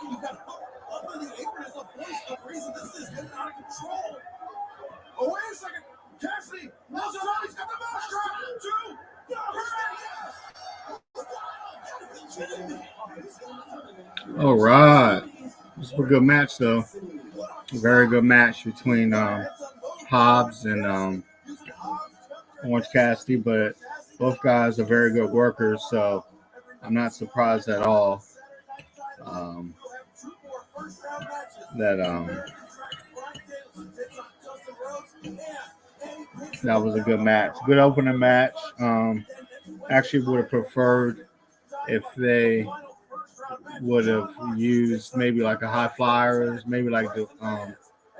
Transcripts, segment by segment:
You got up on the apron as a voice of reason. This is getting out of control. Oh, wait a second. Cassidy, he's got the mousetrap, too. All right. This was a good match, though. A very good match between Hobbs and Orange Cassidy, but both guys are very good workers, so I'm not surprised at all that was a good match. Good opening match. Actually would have preferred if they would have used maybe like a high flyers, maybe like the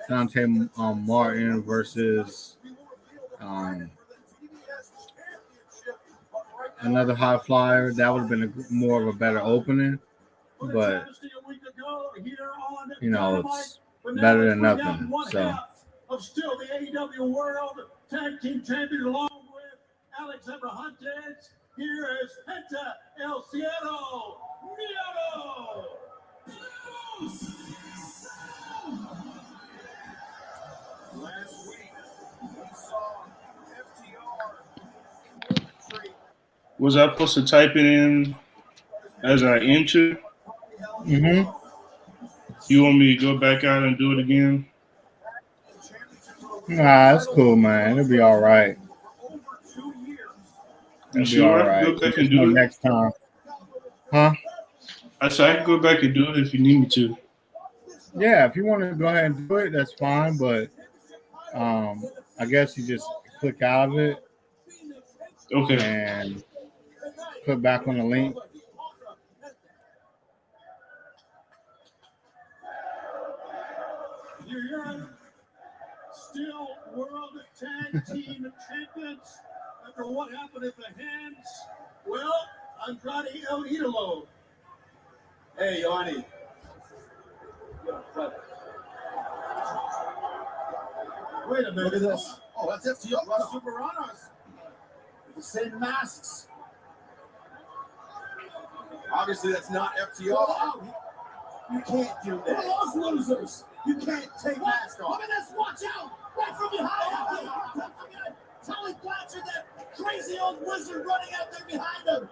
Dante Martin versus another high flyer. That would have been more of a better opening, but it's better than nothing. So. Of still the AEW World Tag Team Champion, along with Alexander Huntez. Here is Penta El Cielo Miedo. Last week, we saw FTR. Was I supposed to type it in as I enter? Mm-hmm. You want me to go back out and do it again? Nah, it's cool, man. It'll be all right. You sure? All right. Go back and do it next time. Huh? I said I can go back and do it if you need me to. Yeah, if you want to go ahead and do it, that's fine. But I guess you just click out of it. Okay. And put back on the link. Still World Tag Team Champions after what happened at the hands. Well, Andrade El Idolo. Hey, Yanni. Wait a minute. Look at this. Oh, that's FTR. Los Superanos. The same masks. Obviously, that's not FTR. Oh, you can't do that. Those losers. You can't take masks off. Look at this. Watch out. Right from behind him. Tully Blanchard, that crazy old wizard running out there behind him.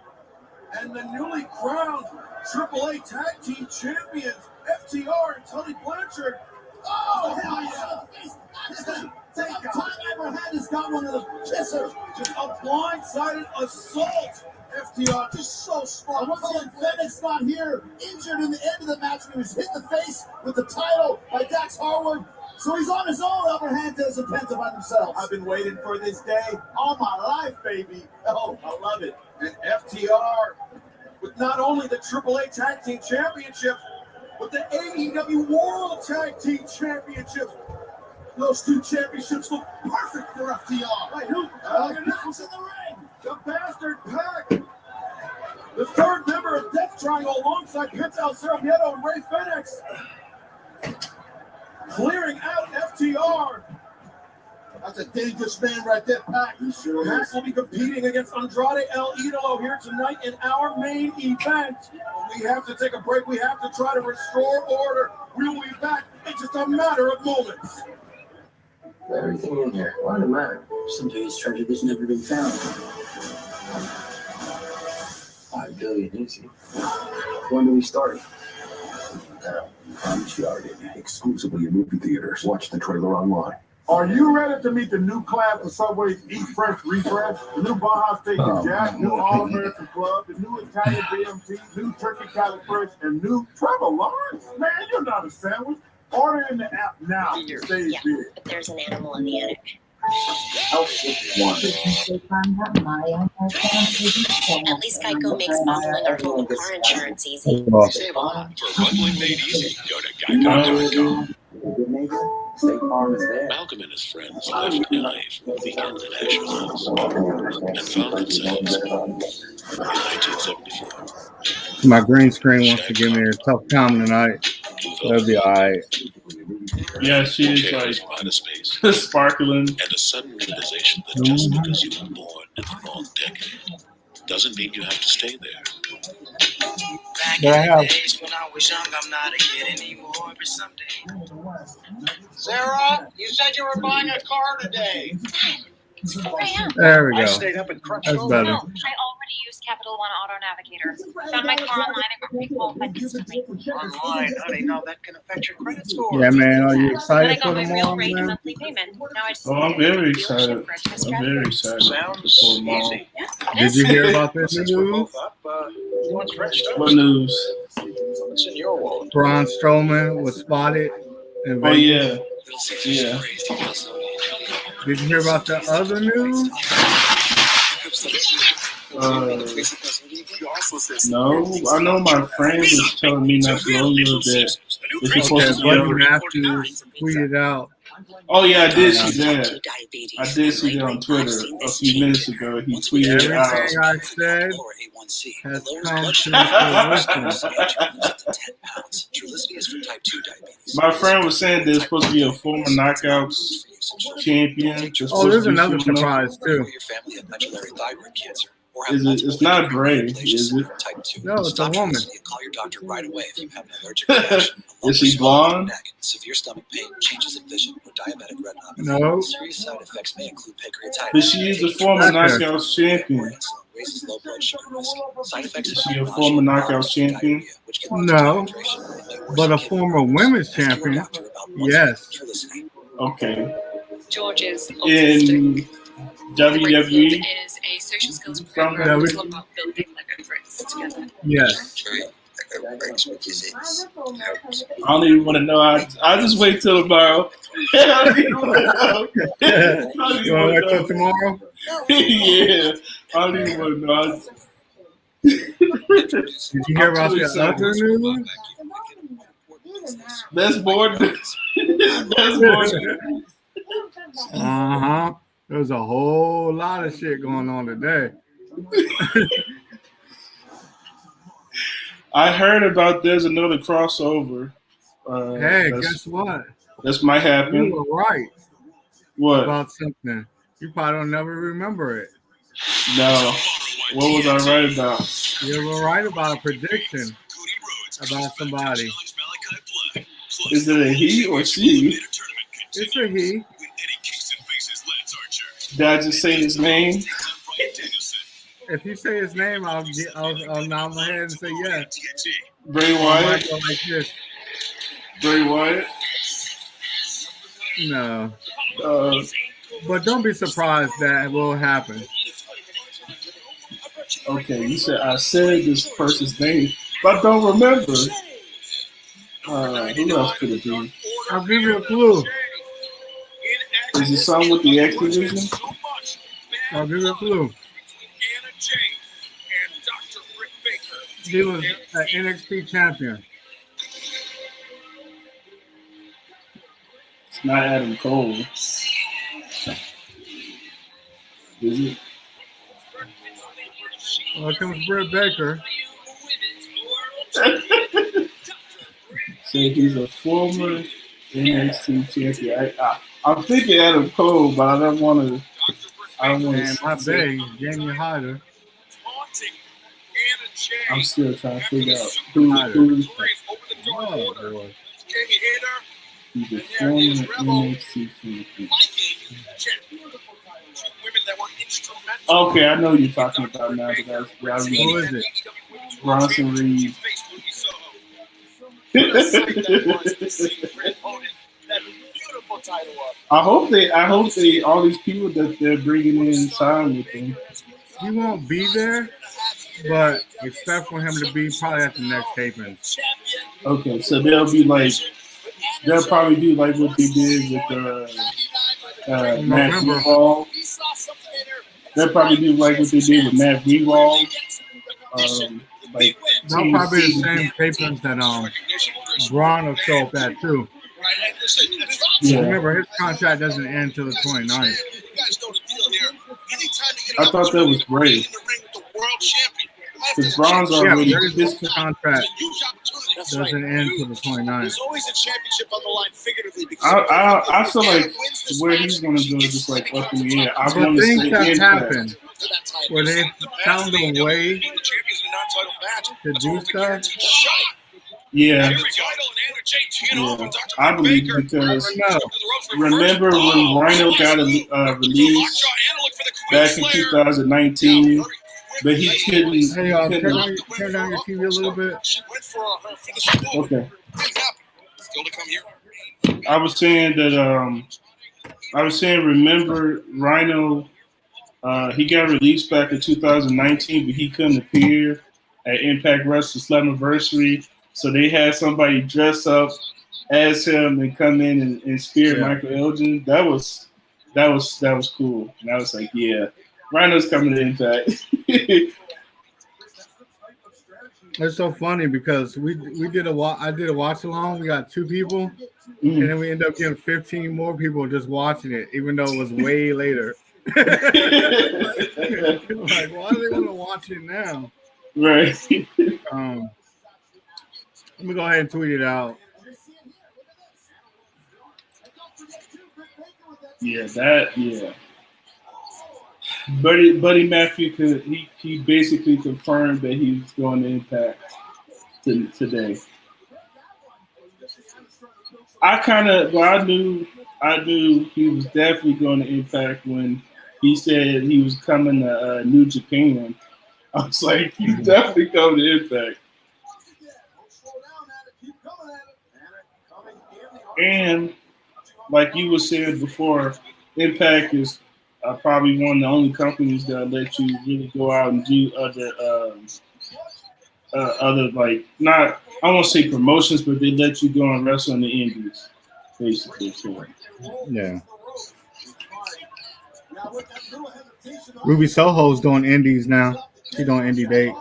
And the newly crowned AAA Tag Team Champions, FTR and Tully Blanchard. Oh, hell yeah. Take time I ever had has got one of the kissers. Just a blindsided assault. FTR just so smart. Once again, Fenix not here, injured in the end of the match when he was hit in the face with the title by Dax Harwood. So he's on his own, Upper Hantes and Penta by themselves. I've been waiting for this day all my life, baby. Oh, I love it. And FTR, with not only the AAA Tag Team Championship, but the AEW World Tag Team Championships. Those two championships look perfect for FTR. Wait, who? Knox in the ring. The Bastard Pack. The third member of Death Triangle alongside Penta El Cielo and Ray Fenix. Clearing out FTR. That's a dangerous man right there, Pac. Pac will be competing against Andrade El Idolo here tonight in our main event. We have to take a break. We have to try to restore order. We will be back in just a matter of moments. Everything in here. Why does it matter? Some days treasure that's never been found. $5 billion, easy. When do we start? I'm started exclusively in movie theaters. Watch the trailer online. Are you ready to meet the new class of Subway's Eat Fresh Refresh? The new Baja Steak and Jack, new All-American Club, the new Italian BMT, new Turkey Cali Fresh, and new Trevor Lawrence? Man, you're not a sandwich. Order in the app now. Yeah, but there's an animal in the attic. At least Geico makes bundling our home and car insurance easy. Save a lot for bundling made easy. Go to Geico.com. Malcolm and his friends left LA for the weekend at Asher's and found themselves in 1974. My green screen wants to give me a tough time tonight. That'll be all right. Yeah, she is like space, sparkling. And a sudden realization that just because you were born in the wrong decade doesn't mean you have to stay there. Back But I in have the days when I was young, I'm not a kid anymore, but someday. Sarah, you said you were buying a car today. I am. there we I go. stayed up and crunched That's over. better. No, I already used Capital One Auto Navigator. Found my car online and got pre-qualified instantly. Online, honey, now that can affect your credit score. Yeah, man. Are you Then I excited got for my real tomorrow, rate and man? monthly payment. Now I just Oh, I'm very excited. for a test I'm drive. very excited. Sounds for tomorrow. easy. Did you hear about this Since we're news? both up, you want French toast? What news? What's in your wallet? Braun Strowman was spotted in Oh Vegas. yeah. Did you hear about the other news? No, I know my friend was telling me not too long ago that it's supposed Okay, to be Buddy over. Matthews tweeted out. Oh yeah, I did see that. I did see that on Twitter a few minutes ago. He tweeted out. Everything I said has come to fruition. My friend was saying there's supposed to be a former knockouts champion. Oh, there's another surprise too. Is it? It's not Bray, is it? No, it's a woman. Call your doctor right away if you have an allergic reaction. Is she blonde? Severe stomach pain, changes in vision, or diabetic retinopathy. No. Serious side effects may include pancreatitis. But she is a former knockouts champion. Raises low blood sugar risk. Side effects Is she a former knockouts champion? No, but a former women's champion. Yes. Okay. George's In WWE. is a social skills From program WWE. that's all about building Lego bricks together. Yes. I don't even want to know. I just wait till tomorrow. I don't even want to know. You want to wait till tomorrow? Yeah. I don't even want to know. Did you hear about the other news? That's more. That's more. Uh-huh. There's a whole lot of shit going on today. I heard about there's another crossover. Hey, guess what? This might You happen. were right What? about something. You probably don't never remember it. No. What was I right about? You were right about a prediction about somebody. Is it a he or she? It's a he. Did I just say his name? If you say his name, I'll nod my head and say yes. Bray I Wyatt? might go like this. Bray Wyatt? No. Uh, But don't be surprised that will happen. okay, you said I said this person's name, but I don't remember. Who else could it be? I'll give you a clue. Is it someone with the X Division? I'll give you a clue. He was an NXT champion. It's not Adam Cole. Is it? Well, here comes Britt Baker. Said he's a former NXT champion. I'm thinking Adam Cole, but I don't want to. I don't want And my to. bae, Jamie Hyder. I'm still trying to figure out who Oh, boy. he's a former NXT champion. Okay, I know who you're talking about now. Who is it? Bronson Reed. I hope they all these people that they're bringing in sign with them. He won't be there, but expect for him to be probably at the next taping. Okay, so they'll probably do like what they did with Matt November. Rewall. They'll probably do like what they did with Matt Rewall. Like They'll probably be the same tapings that Braun will show up at too. Yeah. Remember, his contract doesn't end until the 29th. I thought that was Bray. Because Braun's already his contract doesn't end until the 29th. There's always a championship on the line, figuratively. I feel like where he's going to go is just like up in the air. I But want to things say have Impact. happened. where they found a way to do stuff. Yeah. I believe because remember when Rhino got released back in 2019, but he couldn't. Hey, turn down your TV a little bit. Okay. I was saying that. Remember Rhino. He got released back in 2019, but he couldn't appear at Impact Wrestling's Slammiversary. So they had somebody dress up as him and come in and spear Michael Elgin. That was cool. And I was like, yeah, Rhino's coming to Impact. It's so funny because I did a watch along. We got 2 people, and then we end up getting 15 more people just watching it, even though it was way later. Like, why do they want to watch it now? Right. Let me go ahead and tweet it out. Yeah. Buddy Matthew he basically confirmed that he's going to Impact today. I knew he was definitely going to Impact when he said he was coming to New Japan. I was like, he's definitely coming to Impact. And like you were saying before, Impact is probably one of the only companies that let you really go out and do other like not I won't say promotions, but they let you go and wrestle in the indies, basically. So. Yeah. Ruby Soho's doing indies now. She's doing indie dates.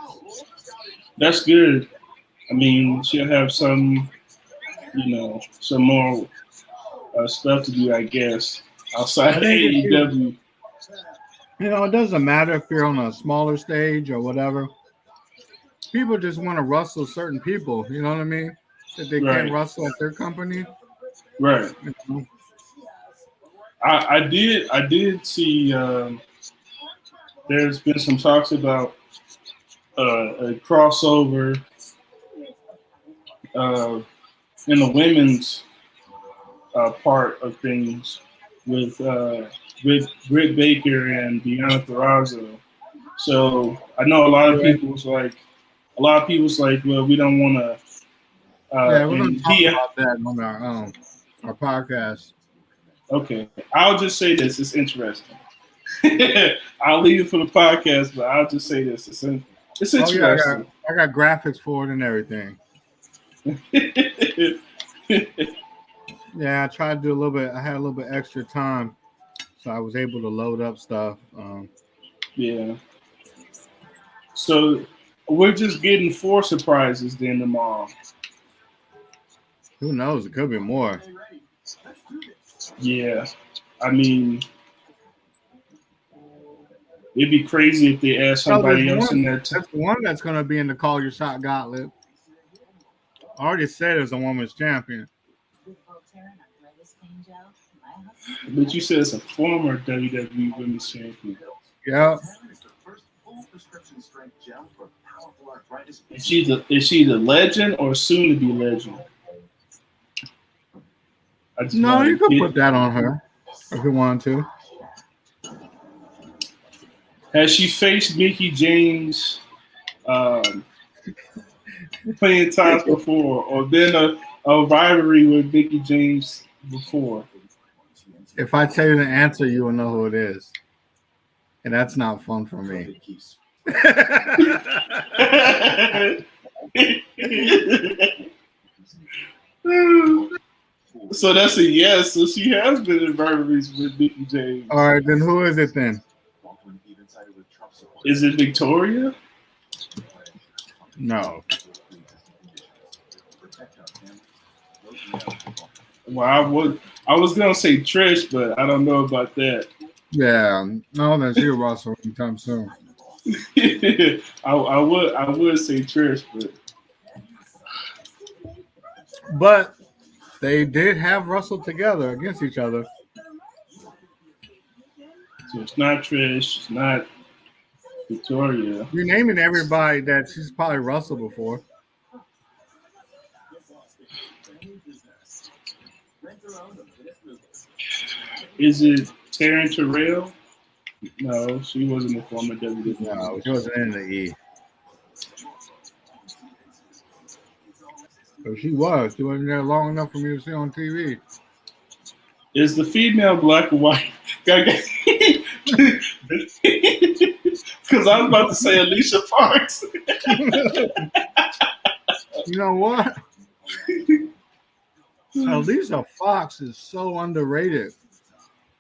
That's good. I mean, she'll have some more stuff to do, I guess, outside of AEW. It doesn't matter if you're on a smaller stage or whatever. People just want to wrestle certain people. You know what I mean? That they can't wrestle at their company. Right. I did see. There's been some talks about a crossover in the women's part of things with Britt Baker and Deonna Purrazzo. So I know a lot of people was like, well, we don't want to. We're going to talk about that on our podcast. Okay, I'll just say this: it's interesting. I'll leave it for the podcast, but I'll just say this: it's interesting. Yeah, I got graphics for it and everything. Yeah, I tried to do a little bit. I had a little bit extra time, so I was able to load up stuff. Yeah. So we're just getting 4 surprises then tomorrow. Who knows? It could be more. Yeah. I mean, it'd be crazy if they add somebody else in there. That's the one that's going to be in the Call Your Shot Gauntlet. I already said it's a women's champion. But you said it's a former WWE Women's Champion. Yeah. Is she the legend or soon to be legend? No, you could put that on her if you want to. Has she faced Mickie James plenty of times before, or been a rivalry with Mickie James before? If I tell you the answer, you will know who it is. And that's not fun for me. So that's a yes. So she has been in rivalries with Mickie James. All right, then who is it then? Is it Victoria? No. Well, I was gonna say Trish, but I don't know about that. Yeah, no, then she'll wrestle anytime soon. I would say Trish, but they did have wrestled together against each other. So it's not Trish. It's not Victoria. You're naming everybody that she's probably wrestled before. Is it Taryn Terrell? No, she wasn't a former WWE. No, she wasn't in the E. But she was. She wasn't there long enough for me to see on TV. Is the female black or white? Because I was about to say Alicia Fox. You know what? Alicia Fox is so underrated.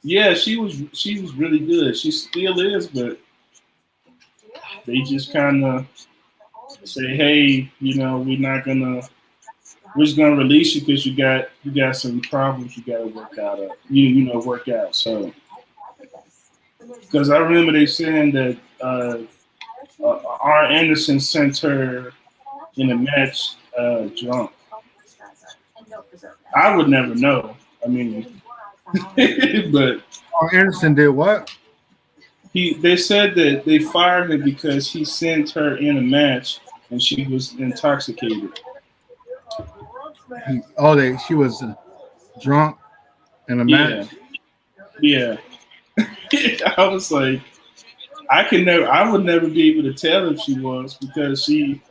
Yeah, she was really good. She still is, but they just kind of say, hey, we're just gonna release you because you got some problems you got to work out of. Work out. So, because I remember they saying that R. Anderson sent her in a match drunk. I would never know. I mean, but R. Anderson did what? They said that they fired him because he sent her in a match and she was intoxicated. She was drunk in a match? Yeah. I was like, I would never be able to tell if she was, because it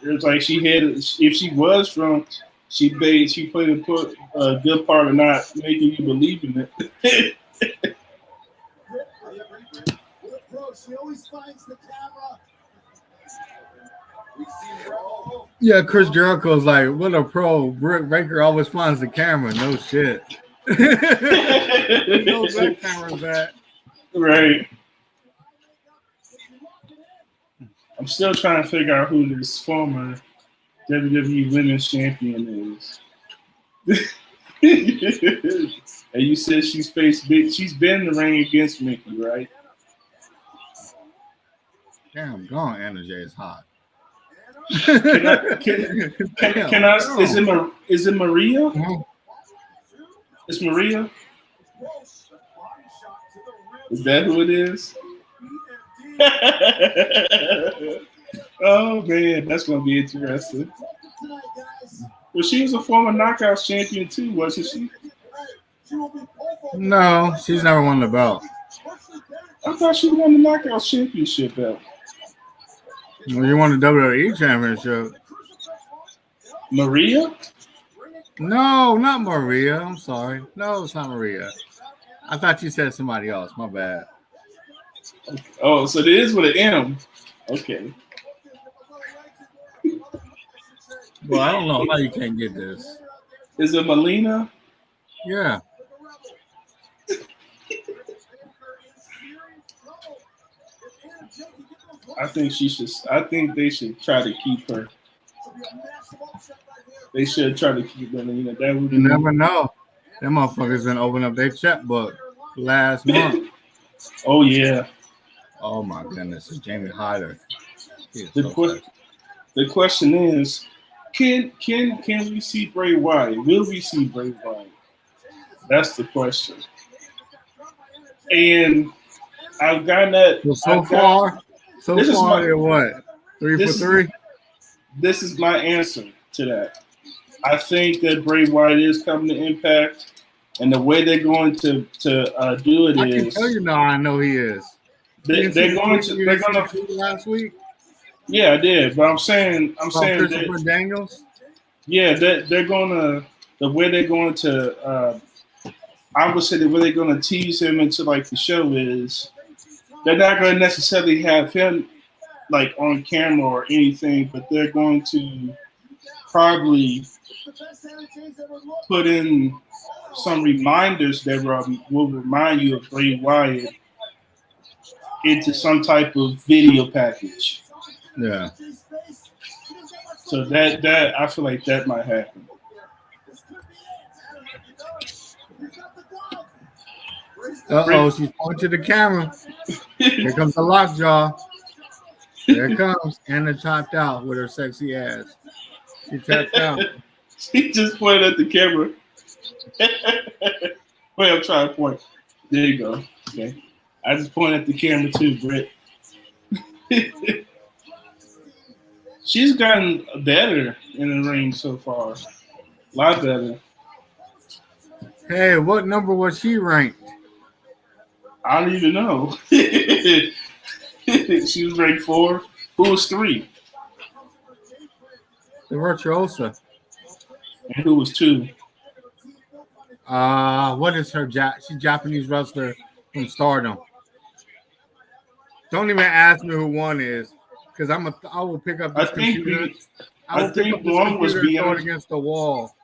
was like if she was drunk, she played a good part of not making you believe in it. She always finds the camera. Yeah, Chris Jericho's like, what a pro. Britt Baker always finds the camera. No shit. No that camera's at. Right. I'm still trying to figure out who this former WWE Women's Champion is. And you said she's been in the ring against Mickey, right? Damn, gone. Anna Jay is hot. Can I? Is it Maria? Mm-hmm. It's Maria. Is that who it is? Oh man, that's gonna be interesting. Well, she was a former Knockouts champion too, wasn't she? No, she's never won the belt. I thought she won the Knockouts championship belt. Well, you won the WWE championship. Maria? No, not Maria. I'm sorry. No, it's not Maria. I thought you said somebody else. My bad. Oh, so it is with an M. Okay. Well, I don't know how you can't get this. Is it Melina? Yeah. I think they should try to keep her. They should try to keep her. You never know. Them motherfuckers didn't open up their checkbook last month. Oh yeah. Oh my goodness, it's Jamie Hyder. The question is, can we see Bray Wyatt? Will we see Bray Wyatt? That's the question. And I've gotten that. So far, they're what? 3 for 3? This is my answer to that. I think that Bray Wyatt is coming to Impact, and the way they're going to do it I is. can tell you now. I know he is. They're going to last week. Yeah, I did, but I'm saying Christopher Daniels. Yeah, they're gonna the way they're going to. I would say the way they're going to tease him into like the show is they're not going to necessarily have him like on camera or anything, but they're going to probably put in some reminders that will remind you of Bray Wyatt into some type of video package. Yeah. So that I feel like that might happen. She's pointing to the camera. Here comes the lockjaw. There it comes. Anna tapped out with her sexy ass. She tapped out. She just pointed at the camera. Wait, I'm trying to point. There you go. Okay. I just pointed at the camera too, Britt. She's gotten better in the ring so far. A lot better. Hey, what number was she ranked? I don't even know. She was ranked 4. Who was 3? The Virtuosa. And who was 2? What is her? She's Japanese wrestler from Stardom. Don't even ask me who 1 is, because I will pick up this computer. I will pick up this computer and throw it against the wall.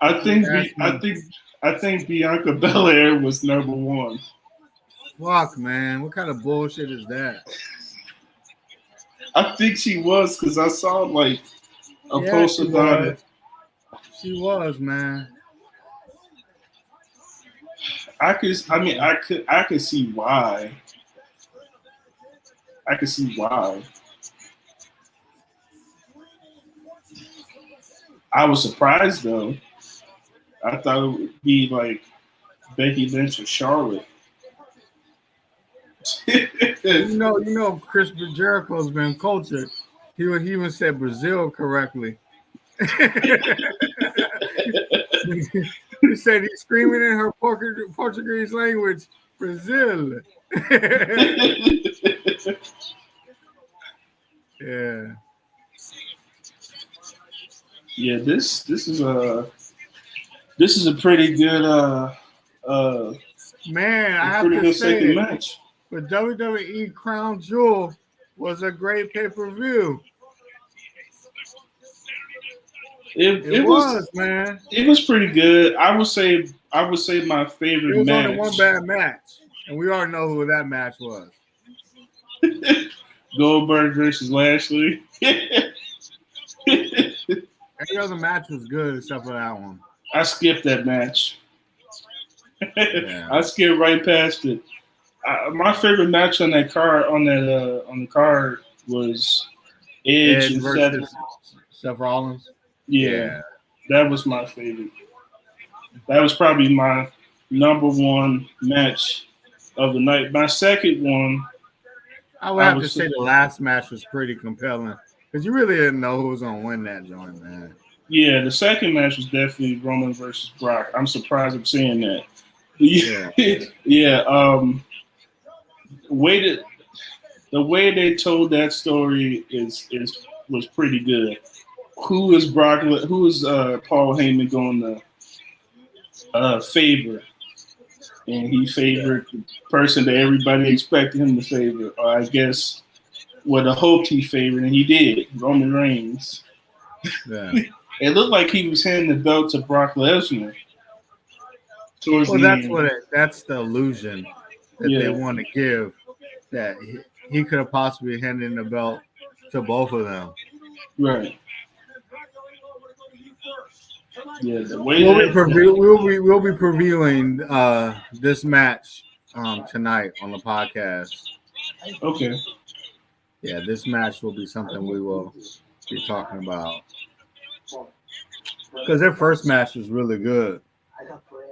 I think Bianca Belair was number 1. Fuck, man, what kind of bullshit is that? I think she was, because I saw like a post about it. She was, man. I could see why. I could see why. I was surprised though. I thought it would be like Becky Lynch or Charlotte. you know, Chris Jericho's been cultured. He even said Brazil correctly. He said he's screaming in her Portuguese language, Brazil. Yeah. Yeah, this is a pretty good man, I have to say match. But WWE Crown Jewel was a great pay-per-view. It was, man. It was pretty good. I would say my favorite match. It was only one bad match, and we already know who that match was. Goldberg versus Lashley. Every other match was good except for that one. I skipped that match. Yeah. I skipped right past it. My favorite match on that card on the card was Edge and Seth Rollins. Yeah, that was my favorite. That was probably my number 1 match of the night. My second one, I would have to say the last match was pretty compelling because you really didn't know who was gonna win that joint, man. Yeah, the second match was definitely Roman versus Brock. I'm surprised I'm saying that. Yeah. The way they told that story was pretty good. Who is Brock? Who is Paul Heyman going to favor? And he favored the person that everybody expected him to favor, or I guess what I hoped he favored, and he did. Roman Reigns. Yeah. It looked like he was handing the belt to Brock Lesnar. Well, that's the illusion that they want to give, that he could have possibly handed the belt to both of them. Right. Yeah, we'll be previewing this match tonight on the podcast. Okay. Yeah, this match will be something we will be talking about because their first match was really good.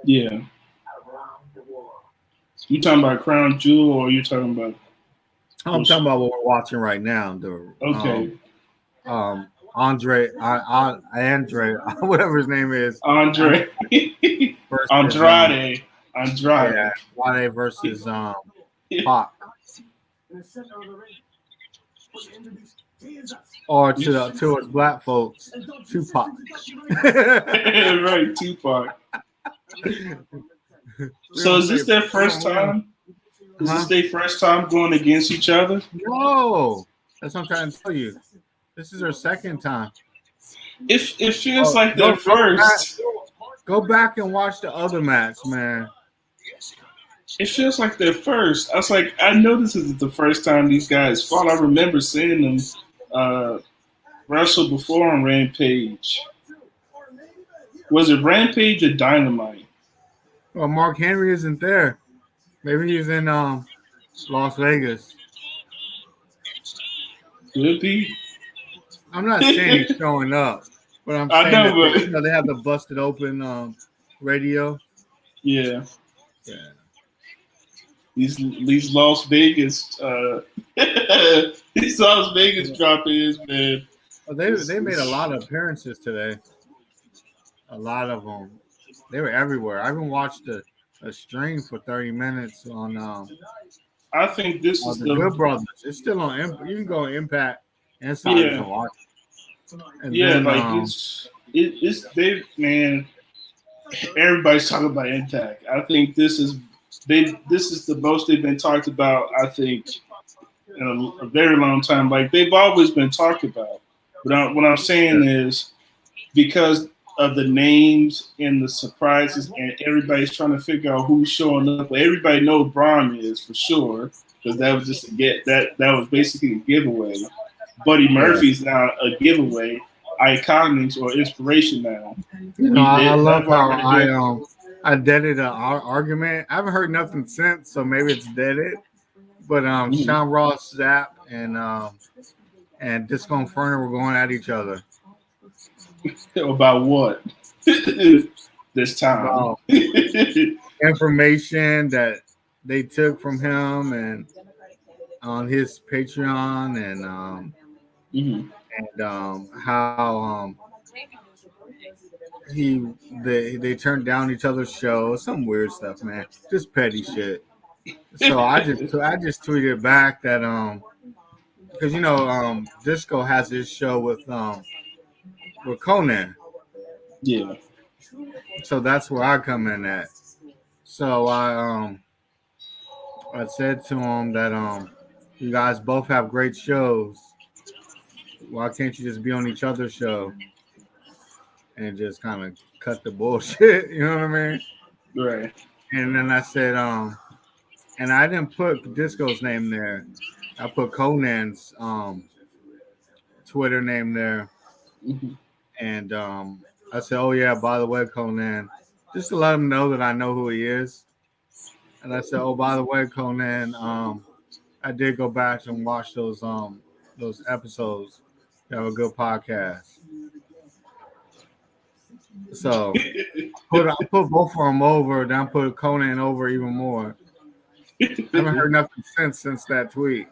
Yeah. You talking about Crown Jewel, or you talking about? I'm talking about what we're watching right now. Okay. Andre, whatever his name is. Andrade. Yeah, Andrade versus Pac. Or to us black folks, Tupac. Right, Tupac. So is this their first time? Is this their first time going against each other? No, that's what I'm trying to tell you. This is their second time. It feels like their first. Go back and watch the other match, man. It feels like their first. I was like, I know this isn't the first time these guys fought. I remember seeing them wrestle before on Rampage. Was it Rampage or Dynamite? Well, Mark Henry isn't there. Maybe he's in Las Vegas. Could be. I'm not saying he's showing up, but I'm saying that they have the busted open radio. Yeah. these Las Vegas these Las Vegas drop-ins, man. Well, they made a lot of appearances today. A lot of them. They were everywhere. I even watched a stream for 30 minutes on I think this is the Good Brothers. It's still on. You can go on Impact Insiders yeah and watch it. And yeah then like it's they man. Everybody's talking about Impact. I think this is the most they've been talked about. I think in a very long time. Like they've always been talked about. But what I'm saying is because of the names and the surprises, and everybody's trying to figure out who's showing up. But everybody knows Braun is for sure because that was just that was basically a giveaway. Buddy Murphy's now a giveaway. Iconics or inspiration now. You know, I love how I deaded an argument. I haven't heard nothing since, so maybe it's deaded. But Sean Ross, Zap, and Disco Inferno were going at each other. About what? This time. About information that they took from him and on his Patreon and how they turned down each other's shows, some weird stuff, man. Just petty shit. So I just tweeted back that because Disco has his show with Conan. Yeah. So that's where I come in at. So I said to him that you guys both have great shows. Why can't you just be on each other's show and just kind of cut the bullshit? You know what I mean? Right. And then I said, and I didn't put Disco's name there. I put Conan's Twitter name there. And I said, oh, yeah, by the way, Conan, just to let him know that I know who he is. And I said, oh, by the way, Conan, I did go back and watch those episodes. You have a good podcast. So I put both of them over, then I put Conan over even more. I haven't heard nothing since that tweet.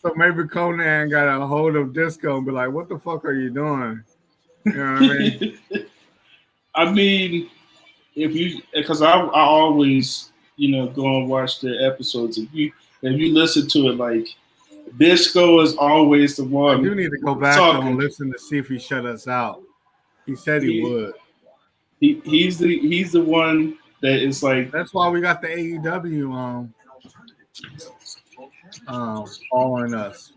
So maybe Conan got a hold of Disco and be like, what the fuck are you doing? You know what I mean? I mean, because I always, go and watch the episodes. If you listen to it, like, Disco is always the one. I do need to go back and listen to see if he shut us out. He said he would. He's the one that is like. That's why we got the AEW following us.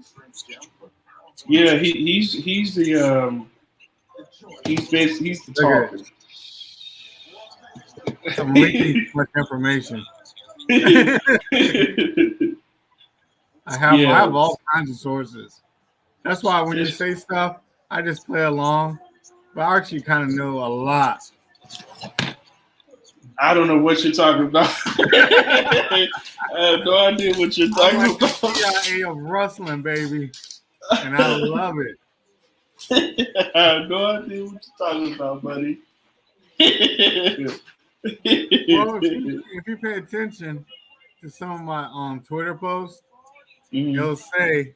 Yeah, he's the talker. I'm leaking too much information. I have all kinds of sources. That's why when you say stuff, I just play along. But I actually kind of know a lot. I don't know what you're talking about. I have no idea what you're talking about. CIA of wrestling, baby, and I love it. I have no idea what you're talking about, buddy. Well, if you pay attention to some of my Twitter posts, you'll say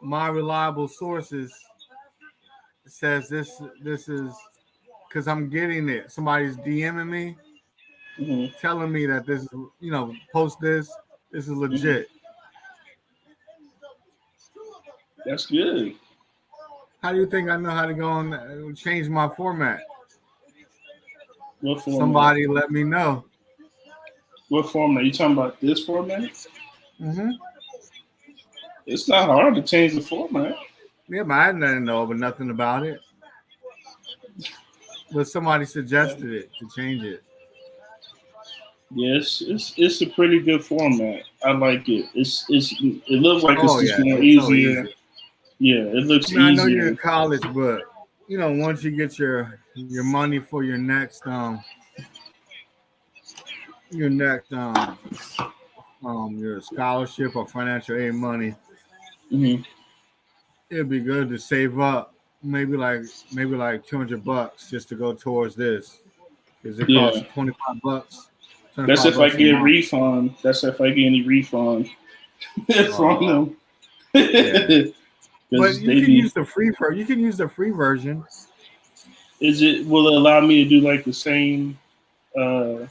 my reliable sources says this is because I'm getting it. Somebody's DMing me, telling me that this is, post this. This is legit. That's good. How do you think I know how to go and change my format? What format? Somebody let me know. What format? You talking about this format? Mm-hmm. It's not hard to change the format. Yeah, but I didn't know nothing about it. But somebody suggested it to change it. Yes, it's a pretty good format. I like it. It looks like it's just more easier. So easy. Yeah, it looks easier. I know you're in college, but once you get your money for your next your scholarship or financial aid money, it'd be good to save up maybe like $200 just to go towards this. Because it Yeah. costs $25. That's if I $25 a get a month. refund. That's if I get any refund from them. Yeah. But 'Cause you can use the free you can use the free version. Will it allow me to do like the same type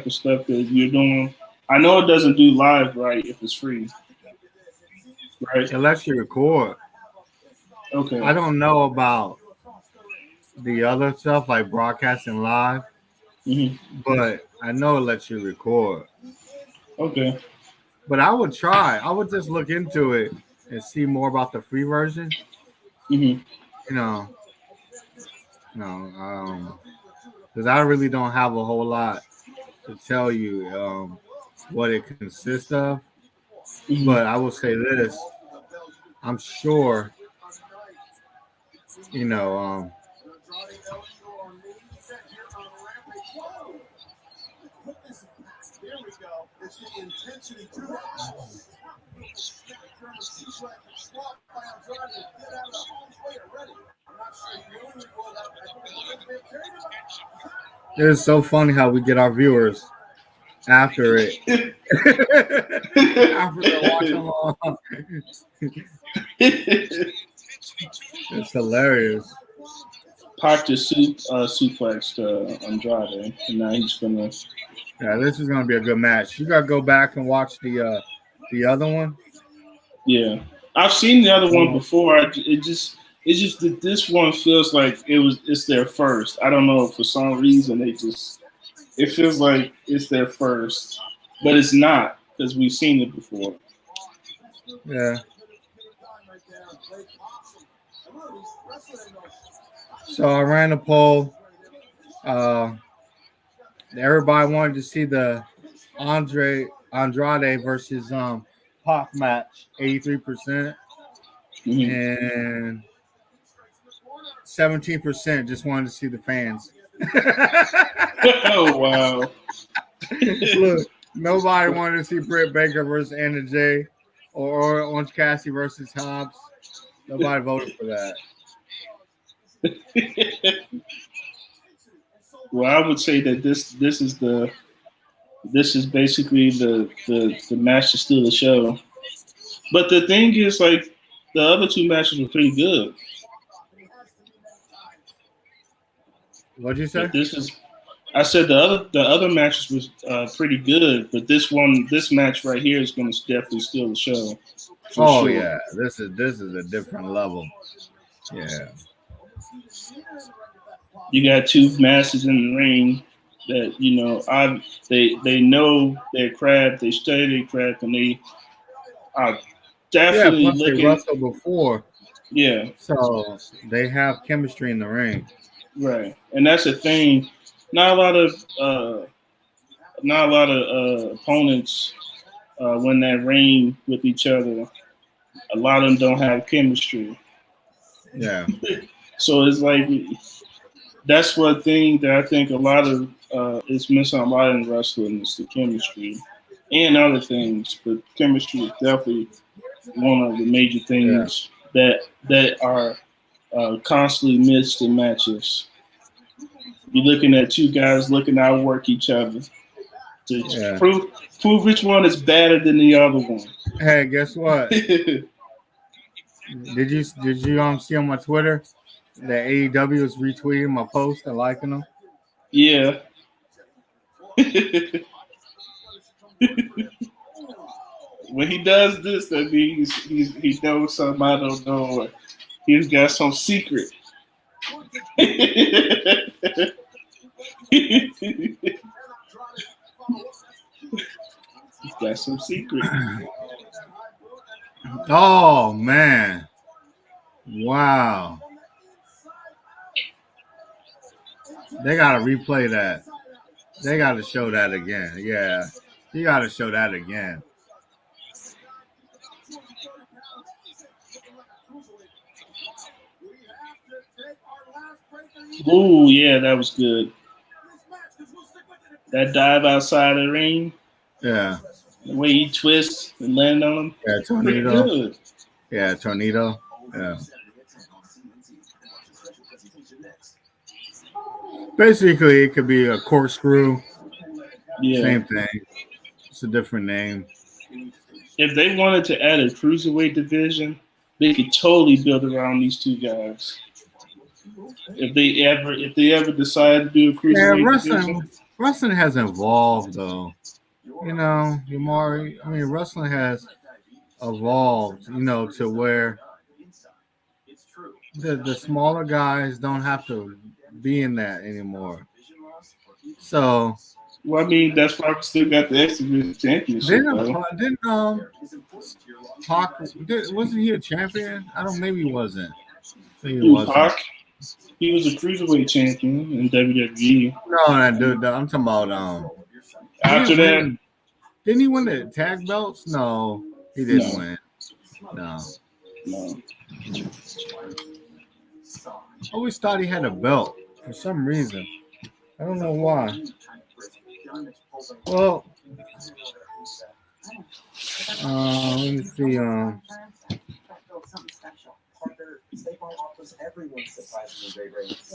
of stuff that you're doing? I know it doesn't do live right if it's free. Right? It lets you record. Okay. I don't know about the other stuff like broadcasting live, but I know it lets you record. Okay. But I would try. I would just look into it and see more about the free version. Mm-hmm. Because I really don't have a whole lot to tell you what it consists of. Mm-hmm. But I will say this: I'm sure, There we go. It's the intensity to it. it's so funny how we get our viewers after it. After they're watching along. It's hilarious. Pac just suplexed Andrade, and now he's gonna. Yeah, this is gonna be a good match. You gotta go back and watch the other one. Yeah, I've seen the other one before. It's just that this one feels like it's their first. I don't know, for some reason it feels like it's their first, but it's not because we've seen it before. Yeah. So I ran a poll. Everybody wanted to see the Andrade versus Pac match, 83%, and 17% just wanted to see the fans. Oh wow! Look, nobody wanted to see Britt Baker versus Anna Jay or Orange Cassidy versus Hobbs. Nobody voted for that. Well, I would say that this is basically the match to steal the show. But the thing is, like, the other two matches were pretty good. What'd you say? But I said the other matches was pretty good, but this match right here is going to definitely steal the show. Oh sure. Yeah, this is a different level. Yeah. You got two masters in the ring that they know their craft, they study their craft, and they are definitely plus looking. they wrestled before. Yeah. So they have chemistry in the ring. Right, and that's the thing. Not a lot of opponents win that ring with each other. A lot of them don't have chemistry. Yeah. So it's like that's one thing that I think a lot of is missing a lot in wrestling is the chemistry and other things, but chemistry is definitely one of the major things that are constantly missed in matches. You're looking at two guys looking to outwork each other to prove which one is better than the other one. Hey, guess what? Did you see on my Twitter that AEW is retweeting my post and liking them? Yeah. When he does this, that means he knows something I don't know. Or he's got some secret. He's got some secret. Oh man! Wow! They gotta replay that. They gotta show that again. Yeah, you gotta show that again. Ooh, yeah, that was good. That dive outside the ring. Yeah. The way he twists and land on him. Yeah, tornado. Pretty good. Yeah, tornado. Yeah. Basically, it could be a corkscrew. Yeah. Same thing. It's a different name. If they wanted to add a cruiserweight division, they could totally build around these two guys. If they ever decide to do a Yeah, cruiserweight division, wrestling has evolved though. You know, Yamari. I mean, wrestling has evolved. You know, to where the smaller guys don't have to be in that anymore. So well, I mean, that's why we still got the X Division Championship, though. didn't Pac wasn't he a champion? I don't. Maybe he wasn't. Maybe he He was wasn't. Pac. He was a cruiserweight champion in WWE. No, that dude. I'm talking about After that, didn't he win the tag belts? No, he didn't win. No. I always thought he had a belt for some reason. I don't know why. Well, let me see.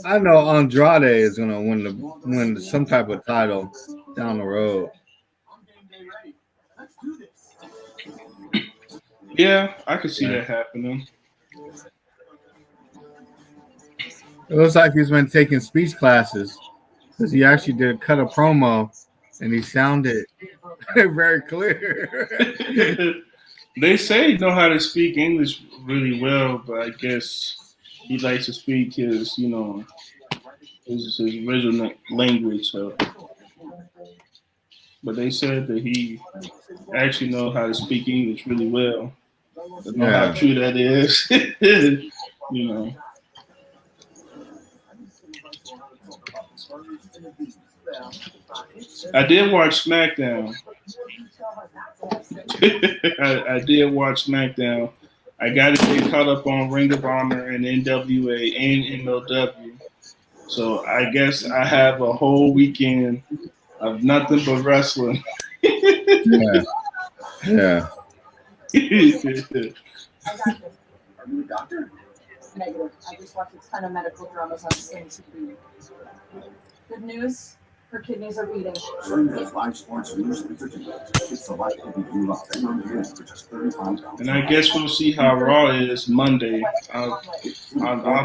I know Andrade is gonna win some type of title down the road. yeah, I could see that happening. It looks like he's been taking speech classes because he actually did cut a promo and he sounded very clear. They say he know how to speak English really well, but I guess he likes to speak his his original language. So, but they said that he actually know how to speak English really well. I don't know how true that is. You know. I did watch SmackDown. I did watch SmackDown. I got to get caught up on Ring of Honor and NWA and MLW. So I guess I have a whole weekend of nothing but wrestling. Yeah. Are you a doctor? Negative. I just watch a ton of medical dramas on TV. Good news. Her kidneys are beating. And I guess we'll see how Raw is Monday. I'll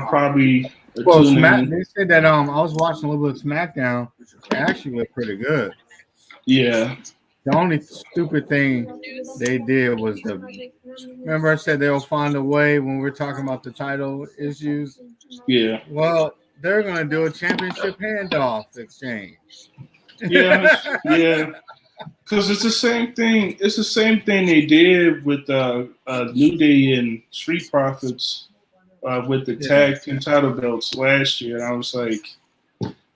probably tune in. They said that I was watching a little bit of SmackDown. It actually looked pretty good. Yeah. The only stupid thing they did was remember I said they'll find a way when we're talking about the title issues? Yeah. Well, they're going to do a championship handoff exchange. Yeah, yeah. Because it's the same thing. It's the same thing they did with New Day and Street Profits with the tag team title belts last year. And I was like,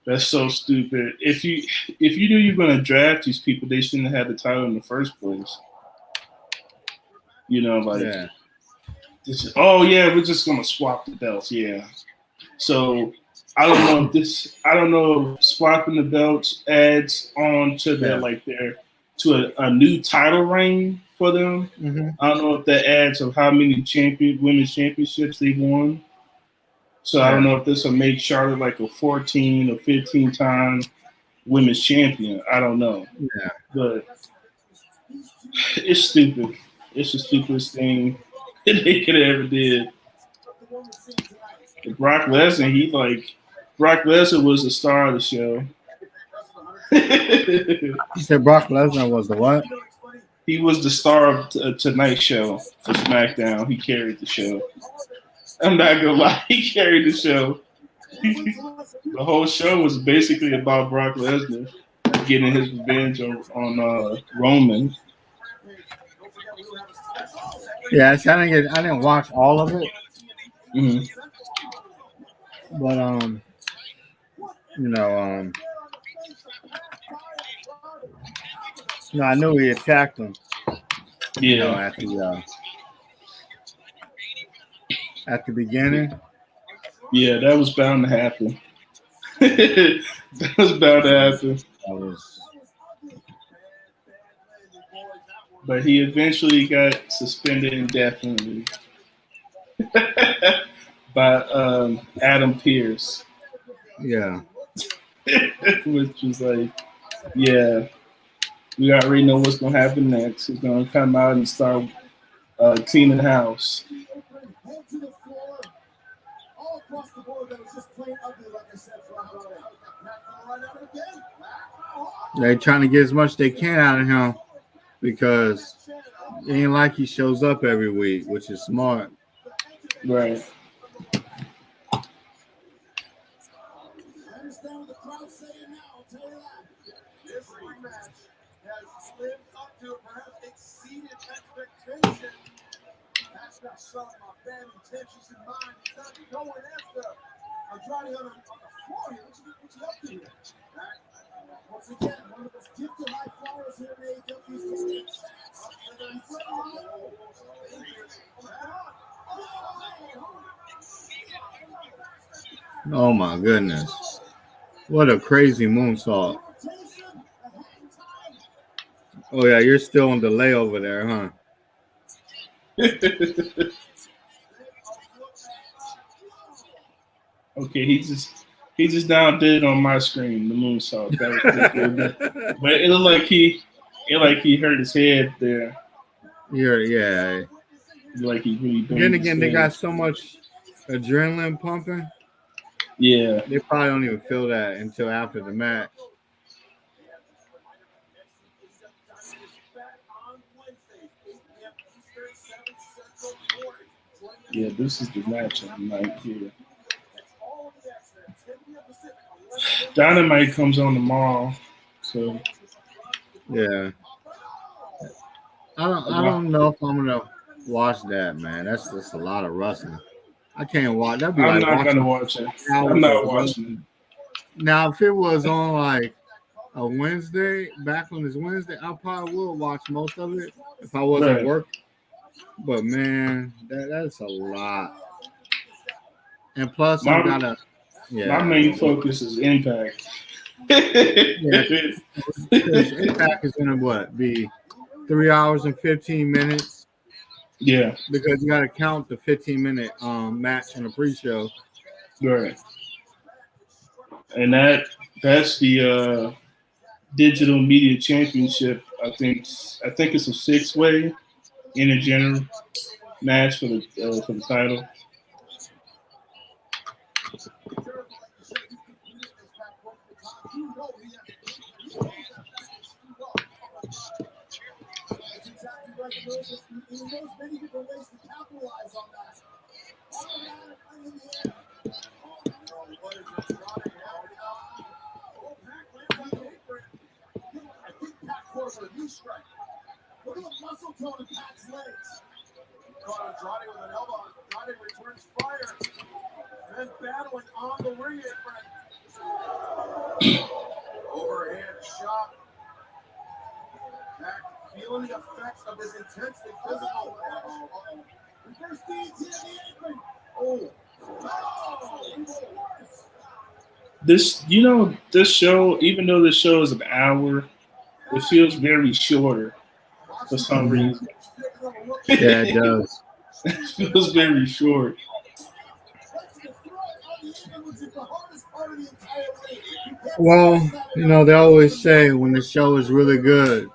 that's so stupid. If you knew you're going to draft these people, they shouldn't have had the title in the first place. You know, like, oh yeah, we're just going to swap the belts. Yeah. So I don't know if swapping the belts adds on to to a new title reign for them. Mm-hmm. I don't know if that adds of how many women's championships they won. So I don't know if this will make Charlotte like a 14 or 15 time women's champion. I don't know. Yeah. But it's stupid. It's the stupidest thing they could have ever did. Brock Lesnar, Brock Lesnar was the star of the show. You said Brock Lesnar was the what? He was the star of Tonight's Show for SmackDown. He carried the show. I'm not gonna lie, he carried the show. The whole show was basically about Brock Lesnar getting his revenge on Roman. Yeah, I didn't watch all of it. Mm-hmm. But I knew he attacked him. Yeah. You know, at the beginning. Yeah, that was bound to happen. That was bound to happen. But he eventually got suspended indefinitely by Adam Pearce. Yeah. which was like, yeah, we already know what's gonna happen next. He's gonna come out and start cleaning the house. Head to the floor. All across the board, that was just plain ugly, like I said, for Andrade. Not coming right out again. They're trying to get as much they can out of him because it ain't like he shows up every week, which is smart. Right. Understand what the crowd's saying now, I'll tell you that. This rematch has lived up to, perhaps exceeded expectations. That's not some of my bad intentions in mind. He's not going after Andrade on the floor here. What's he up to here? Once again, one of the most gifted high flyers here in AEW's history. Oh my goodness. What a crazy moonsault. Oh yeah, you're still on delay over there, huh? Okay, he just now did it on my screen, the moonsault. That was pretty good. But it looked like he hurt his head there. Yeah. Like he really Then again, they got so much adrenaline pumping. Yeah. They probably don't even feel that until after the match. Yeah, this is the match of the night here. Dynamite comes on tomorrow, so yeah. I don't know if I'm gonna watch that, man. That's just a lot of wrestling. I can't watch. That'd be I'm like not watching gonna watch it. hours I'm not of watching wrestling. Now, if it was on like a Wednesday, back on this Wednesday, I probably would watch most of it if I wasn't working. But man, that's a lot. And plus, I gotta. Yeah. My main focus is Impact. Yeah, because Impact is gonna be 3 hours and 15 minutes. Yeah, because you gotta count the 15-minute match in the pre-show. Right. And that's the Digital Media Championship. I think it's a 6-way intergender match for the title. Many different ways to capitalize on that. I think Pat Corbin a knee strike. Look at the muscle tone in Pat's legs. Caught Andrade with an elbow. Andrade returns fire. Then battling on the ring apron. Overhand shot. Pat feeling the effects of this intensely physical match. Reverse DT in the apron. Oh. This show, even though the show is an hour, it feels very shorter for some reason. Yeah, it does. It feels very short. Well, they always say when the show is really good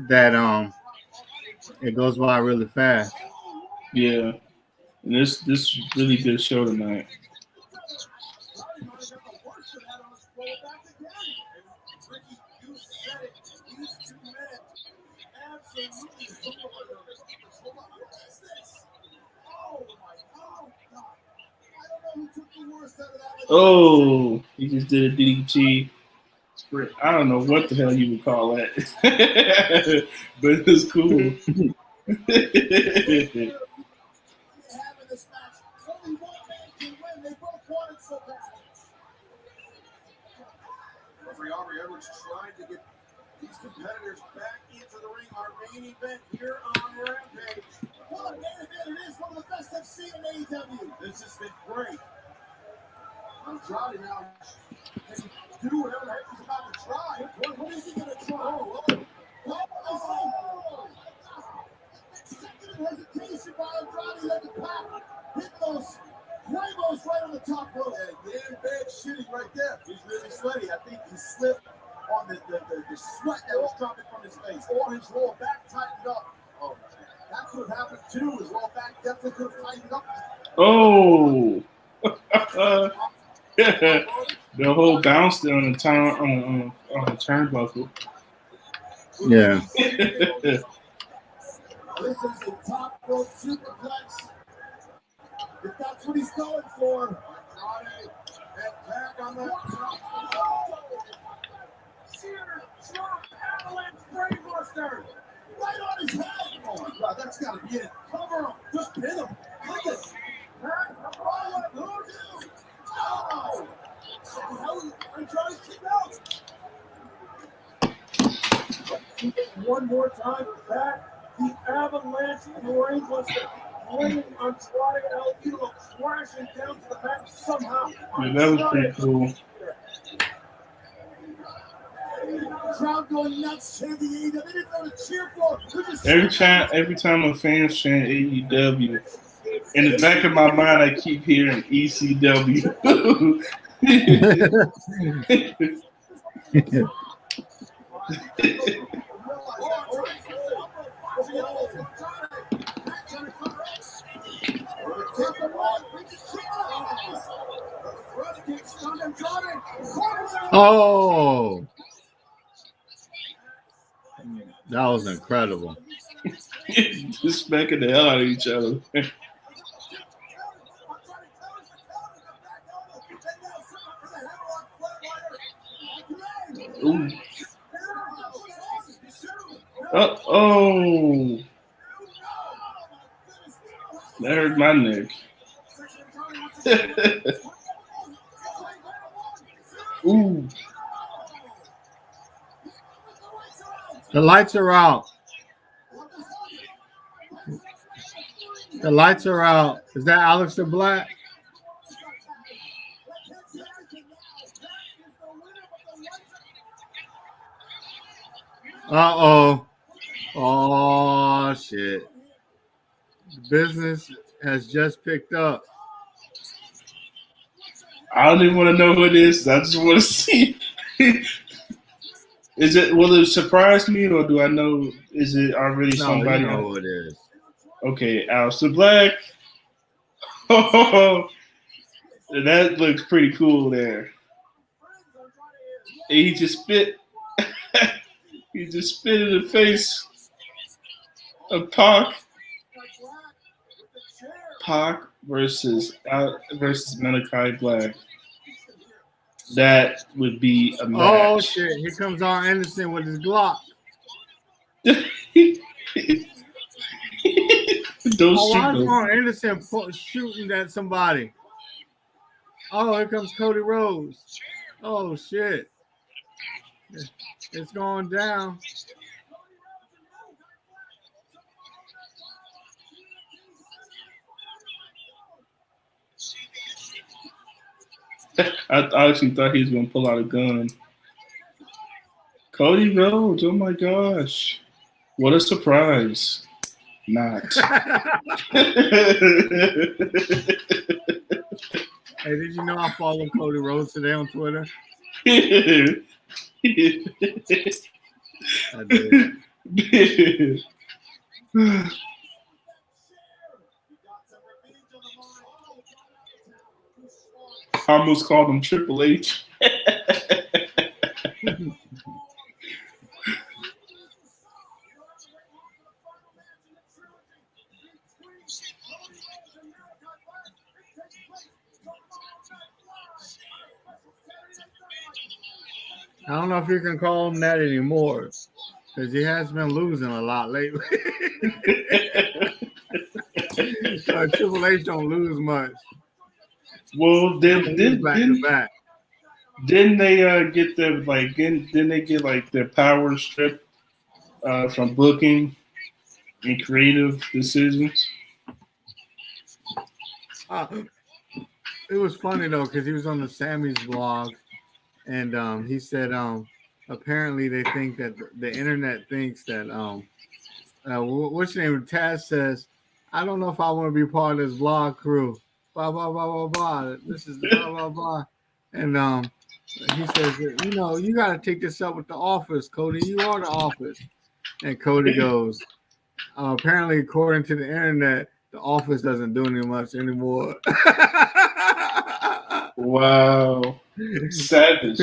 that it goes by really fast. Yeah. And this really good show tonight. Oh, he just did a DDT. I don't know what the hell you would call that, but it's cool. Aubrey Edwards trying to get these competitors back into the ring. Our main event here on Rampage. What a main event it is. One of the best I've seen in AEW. This has been great. Andrade now can do whatever the heck he's about to try. What is he going to try? Second hesitation by Andrade. Let the pack hit those Quavos right on the top rope. And getting bad shitty right there. He's really sweaty. I think he slipped on the sweat that was dropping from his face. Or his lower back tightened up. Oh, that could have happened too. His lower back definitely could have tightened up. Oh. The whole bounce there on the turnbuckle. Yeah. This is the top rope superplex. If that's what he's going for. And back on that top. Sheer drop avalanche brainbuster. Right on his head. Oh my God, that's got to be it. Cover him. Just pin him. Click it. Oh! I'm trying to keep out. One more time, back. The avalanche brainbuster. Landing on Troy Alvino, crashing down to the mat somehow. Yeah, that was pretty cool. Crowd going nuts, chanting AEW. They didn't know to cheer for. Every time a fan chant AEW, in the back of my mind, I keep hearing ECW. Oh, that was incredible. Just smacking the hell out of each other. Ooh. Oh, that hurt my neck. Ooh. The lights are out. The lights are out. Is that Alex the Black? Uh-oh. Oh, shit. The business has just picked up. I don't even want to know who it is. I just want to see. Will it surprise me, or do I know? Is it already somebody? You know who it is. Okay, Aleister Black. Oh, that looks pretty cool there. And he just spit. He just spit in the face of Pac. Pac versus Malachi Black. That would be a match. Oh shit! Here comes Arn Anderson with his Glock. Don't why shoot is Arn Anderson shooting at somebody? Oh, here comes Cody Rhodes. Oh shit! It's going down. I actually thought he was going to pull out a gun. Cody Rhodes, oh my gosh. What a surprise. Not. Hey, did you know I follow Cody Rhodes today on Twitter? I did. I almost called him Triple H. I don't know if you can call him that anymore because he has been losing a lot lately. Triple H don't lose much. Well, didn't they get their didn't they get like their power stripped from booking and creative decisions? It was funny though because he was on the Sammy's vlog, and he said apparently they think that the internet thinks that what's your name? Taz says, I don't know if I want to be part of this vlog crew. Blah blah blah blah blah. This is blah blah blah. And he says, you got to take this up with the office, Cody. You are the office. And Cody goes, apparently, according to the internet, the office doesn't do any much anymore. Wow. Savage.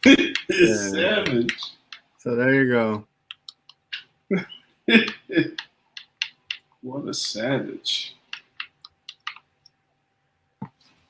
Yeah. Savage. So there you go. What a savage.